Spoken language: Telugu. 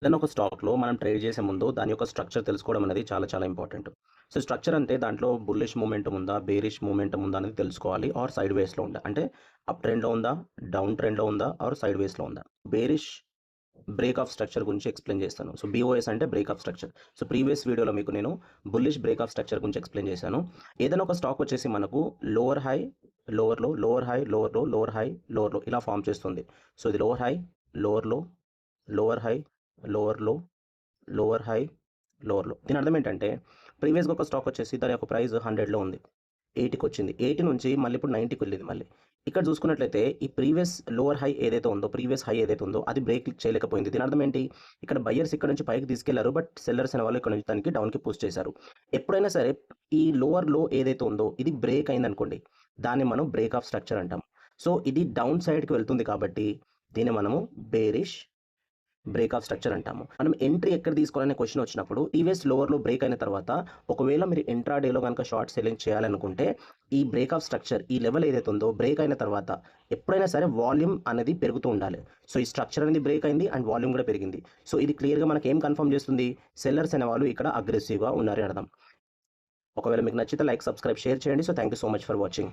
ఏదైనా ఒక స్టాక్‌లో మనం ట్రేడ్ చేసే ముందు దాని యొక్క స్ట్రక్చర్ తెలుసుకోవడం అనేది చాలా చాలా ఇంపార్టెంట్. సో, స్ట్రక్చర్ అంటే దాంట్లో బుల్లిష్ మొమెంటమ్ ఉందా? బేరిష్ మొమెంటమ్ ఉందా? అనేది తెలుసుకోవాలి. ఆర్ సైడ్ వేస్‌లో ఉందా? అంటే అప్ ట్రెండ్‌లో ఉందా? డౌన్ ట్రెండ్‌లో ఉందా? ఆర్ సైడ్ వేస్‌లో ఉందా? బేరిష్ బ్రేక్ ఆఫ్ స్ట్రక్చర్ గురించి ఎక్స్‌ప్లెయిన్ చేస్తాను. సో, బీఓఎస్ అంటే break of structure. So, previous వీడియోలో మీకు నేను బుల్లిష్ బ్రేక్ ఆఫ్ స్ట్రక్చర్ గురించి ఎక్స్‌ప్లెయిన్ చేశాను. ఏదైనా ఒక స్టాక్ వచ్చేసి మనకు లోవర్ హై, లోవర్ లో, లోవర్ హై, లోవర్ లో, లోవర్ హై, లోవర్ లో ఇలా ఫార్మ్ చేస్తుంది. సో, ఇది లోవర్ హై, లోవర్ లో, లోవర్ హై, లోవర్ లో, లోవర్ హై, లోవర్ లో. దీని అర్థం ఏంటంటే ప్రీవియస్‌గా ఒక స్టాక్ వచ్చేసి దాని యొక్క ప్రైస్ 100లో ఉంది. 80కి వచ్చింది. 80 నుంచి మళ్ళీ ఇప్పుడు 90కి వెళ్ళింది మళ్ళీ. ఇక్కడ చూసుకున్నట్లయితే ఈ ప్రీవియస్ లోవర్ హై ఏదైతే ఉందో, ప్రీవియస్ హై ఏదైతే ఉందో అది బ్రేక్ చేయలేకపోయింది. దీని అర్థం ఏంటి? ఇక్కడ బయర్స్ ఇక్కడ నుంచి పైకి తీసుకెళ్లారు. బట్ సెల్లర్స్ అనే వాళ్ళు ఇక్కడ నుంచి దానికి డౌన్‌కి పుష్ చేశారు. ఎప్పుడైనా సరే ఈ లోవర్ లో ఏదైతే ఉందో ఇది బ్రేక్ అయిందనుకోండి. దాన్ని మనం బ్రేక్ ఆఫ్ స్ట్రక్చర్ అంటాం. సో, ఇది డౌన్ సైడ్‌కి వెళ్తుంది కాబట్టి దీన్ని మనము బేరిష్ బ్రేక్ ఆఫ్ స్ట్రక్చర్ అంటాము. మనం ఎంట్రీ ఎక్కడ తీసుకోవాలనే క్వెషన్ వచ్చినప్పుడు ప్రీవియస్ లోవర్‌లో బ్రేక్ అయిన తర్వాత ఒకవేళ మీరు ఇంట్రా డేలో గనుక షార్ట్ సెల్లింగ్ చేయాలనుకుంటే ఈ బ్రేక్ ఆఫ్ స్ట్రక్చర్ ఈ లెవెల్ ఏదైతే ఉందో బ్రేక్ అయిన తర్వాత ఎప్పుడైనా సరే వాల్యూమ్ అనేది పెరుగుతూ ఉండాలి. సో, ఈ స్ట్రక్చర్ అనేది బ్రేక్ అయింది అండ్ వాల్యూమ్ కూడా పెరిగింది. సో, ఇది క్లియర్‌గా మనకి ఏం కన్ఫర్మ్ చేస్తుంది? సెల్లర్స్ అనేవాళ్ళు ఇక్కడ అగ్రెసివ్‌గా ఉన్నారని అర్థం. ఒకవేళ మీకు నచ్చితే లైక్, సబ్స్క్రైబ్, షేర్ చేయండి. So, thank you so much for watching.